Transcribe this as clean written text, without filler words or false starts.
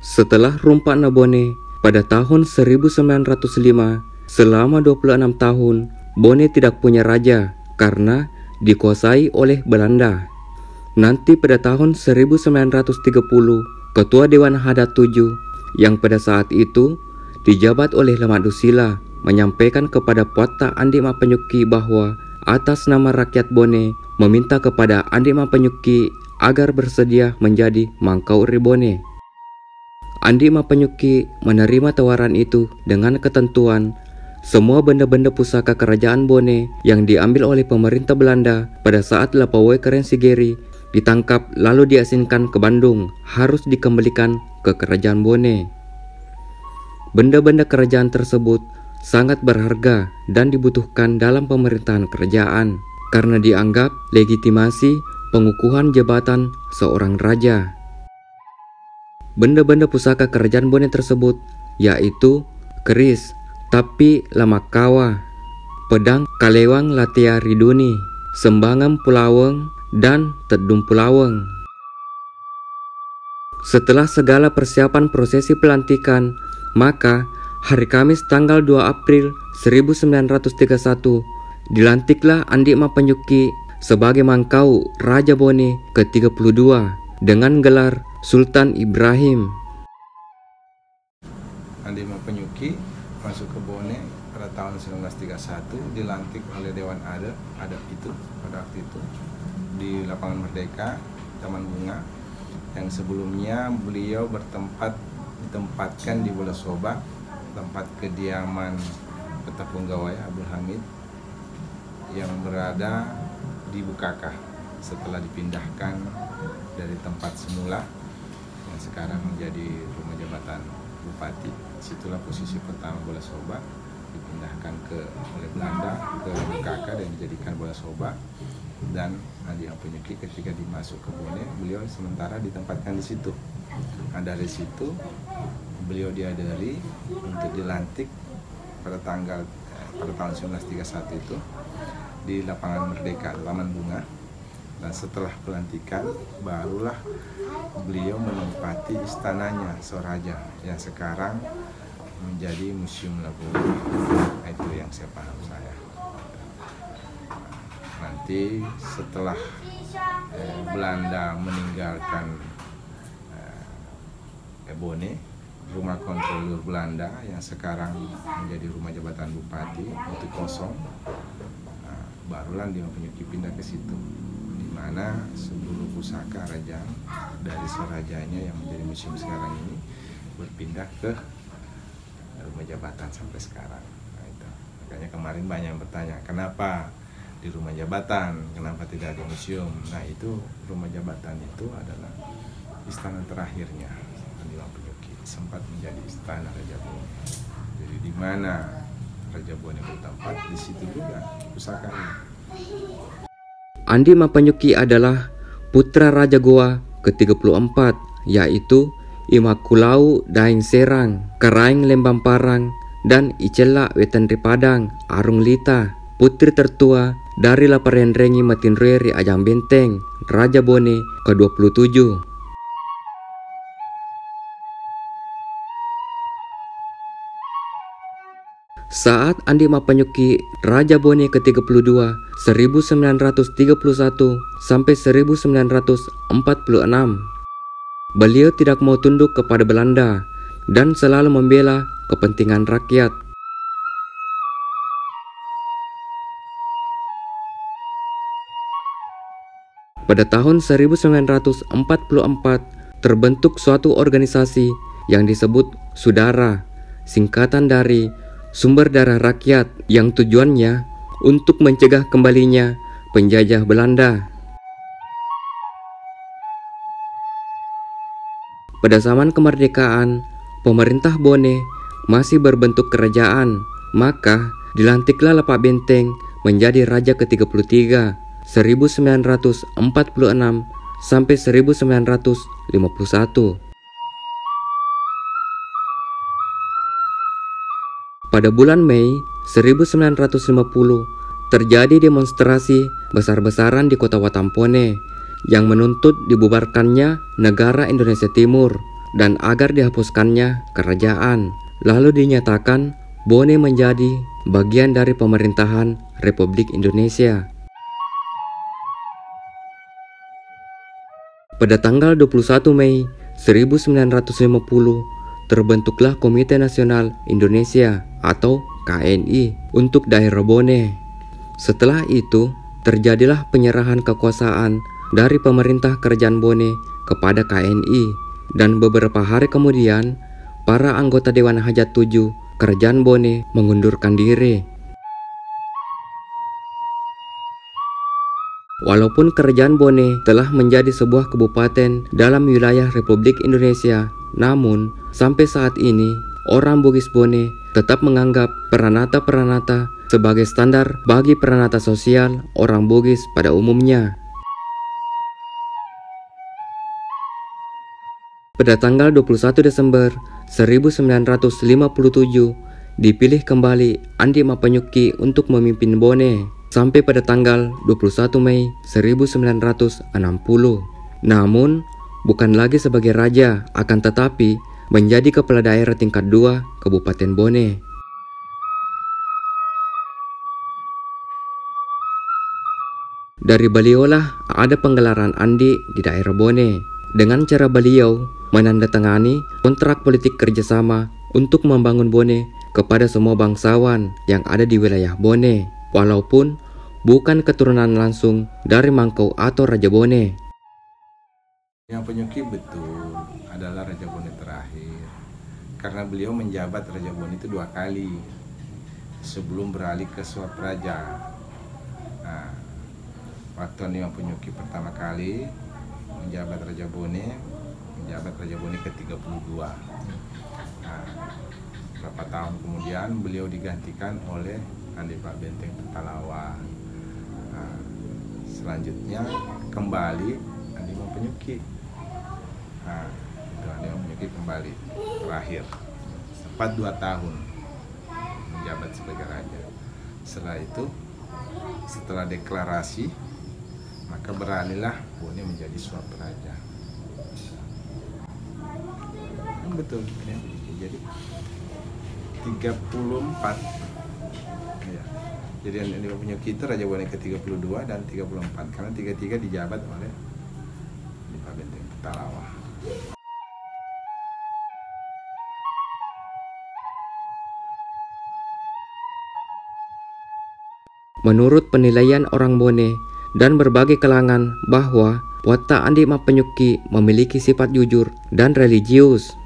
Setelah Rumpak Bone pada tahun 1905, selama 26 tahun Bone tidak punya raja karena dikuasai oleh Belanda. Nanti pada tahun 1930, Ketua Dewan Hadat VII yang pada saat itu dijabat oleh Lamadusila menyampaikan kepada Puata Andi Mapanyuki bahwa atas nama rakyat Bone meminta kepada Andi Mapanyuki agar bersedia menjadi Mangkauri Bone. Andi Mapanyuki menerima tawaran itu dengan ketentuan semua benda-benda pusaka kerajaan Bone yang diambil oleh pemerintah Belanda pada saat Lapawai Karen Sigeri ditangkap lalu diasingkan ke Bandung harus dikembalikan ke kerajaan Bone. Benda-benda kerajaan tersebut sangat berharga dan dibutuhkan dalam pemerintahan kerajaan karena dianggap legitimasi pengukuhan jabatan seorang raja. Benda-benda pusaka kerajaan Bone tersebut yaitu keris, tapi Lamakawa, pedang Kalewang Latia Riduni, Sembangam Pulaweng, dan Tedung Pulaweng. Setelah segala persiapan prosesi pelantikan, maka hari Kamis tanggal 2 April 1931 dilantiklah Andi Mapanyuki sebagai Mangkau Raja Bone ke-32 dengan gelar Sultan Ibrahim. Andi Mapanyuki masuk ke Bone pada tahun 1931, dilantik oleh Dewan Adat itu pada waktu itu di Lapangan Merdeka, Taman Bunga, yang sebelumnya beliau ditempatkan di Wonosobo, tempat kediaman Petapunggawai Abdul Hamid yang berada di Bukaka setelah dipindahkan dari tempat semula yang sekarang menjadi rumah jabatan Bupati. Situlah posisi pertama Wonosobo dipindahkan oleh Belanda ke Bukaka dan dijadikan Wonosobo. Dan Andi Mapanyuki ketika dimasuk ke Bone, beliau sementara ditempatkan di situ. Nah, dari situ beliau diadari untuk dilantik pada tahun 1931 itu di Lapangan Merdeka, Taman Bunga. Dan setelah pelantikan barulah beliau menempati istananya Soraja yang sekarang menjadi Museum Labuan. Itu yang saya paham saya. Nanti setelah Belanda meninggalkan Bone, rumah kontrolur Belanda yang sekarang menjadi rumah jabatan Bupati itu kosong. Barulah Andi Mapanyuki pindah ke situ, di mana seluruh pusaka kerajaan dari Sorajanya yang menjadi museum sekarang ini berpindah ke rumah jabatan sampai sekarang. Nah, itu. Makanya kemarin banyak yang bertanya, kenapa di rumah jabatan, kenapa tidak di museum? Nah, itu rumah jabatan itu adalah istana terakhirnya Andi Mapanyuki, sempat menjadi istana Raja Bone. Jadi di mana Raja Bone bertempat, di situ juga pusakanya. Andi Mapanyuki adalah putra Raja Goa ke-34, yaitu Imakulau Daeng Serang, Karaeng Lembang Parang, dan Icela Wetan Ripadang Arung Lita, putri tertua dari Laparenrengi Matinrueri Ajang Benteng, Raja Bone ke-27. Saat Andi Mapanyuki Raja Bone ke-32 1931 sampai 1946, beliau tidak mau tunduk kepada Belanda dan selalu membela kepentingan rakyat. Pada tahun 1944 terbentuk suatu organisasi yang disebut Sudara, singkatan dari Sumber Darah Rakyat, yang tujuannya untuk mencegah kembalinya penjajah Belanda. Pada zaman kemerdekaan, pemerintah Bone masih berbentuk kerajaan, maka dilantiklah Lapak Benteng menjadi Raja ke-33 1946 sampai 1951. Pada bulan Mei 1950 terjadi demonstrasi besar-besaran di kota Watampone yang menuntut dibubarkannya negara Indonesia Timur dan agar dihapuskannya kerajaan. Lalu dinyatakan Bone menjadi bagian dari pemerintahan Republik Indonesia. Pada tanggal 21 Mei 1950, terbentuklah Komite Nasional Indonesia atau KNI untuk daerah Bone. Setelah itu, terjadilah penyerahan kekuasaan dari pemerintah Kerajaan Bone kepada KNI, dan beberapa hari kemudian, para anggota Dewan Hajat 7 Kerajaan Bone mengundurkan diri. Walaupun Kerajaan Bone telah menjadi sebuah kabupaten dalam wilayah Republik Indonesia, namun sampai saat ini orang Bugis Bone tetap menganggap Pranata-Pranata sebagai standar bagi pranata sosial orang Bugis pada umumnya. Pada tanggal 21 Desember 1957 dipilih kembali Andi Mapanyuki untuk memimpin Bone sampai pada tanggal 21 Mei 1960. Namun, bukan lagi sebagai raja, akan tetapi menjadi kepala daerah tingkat 2 Kabupaten Bone. Dari beliaulah ada penggelaran Andi di daerah Bone. Dengan cara beliau menandatangani kontrak politik kerjasama untuk membangun Bone kepada semua bangsawan yang ada di wilayah Bone, walaupun bukan keturunan langsung dari Mangkau atau Raja Bone. Yang Penyuki betul adalah Raja Bone terakhir, karena beliau menjabat Raja Bone itu 2 kali sebelum beralih ke Swapraja. Nah, waktu Andi Mapanyuki pertama kali menjabat Raja Bone ke-32. Nah, berapa tahun kemudian beliau digantikan oleh Andi Pak Benteng Talawa. Nah, selanjutnya kembali Andi Mapanyuki. Nah, itu Andi Mapanyuki kembali terakhir sempat 2 tahun menjabat sebagai raja. Setelah itu, setelah deklarasi, maka beralihlah Bone menjadi Swapraja. Betul ya. Jadi 34 ya. Jadi yang Mapanyuki itu Raja Bone ke-32 dan 34, karena 33 dijabat oleh Pak Benteng Talawa. Menurut penilaian orang Bone dan berbagai kalangan bahwa watak Andi Mapanyuki memiliki sifat jujur dan religius.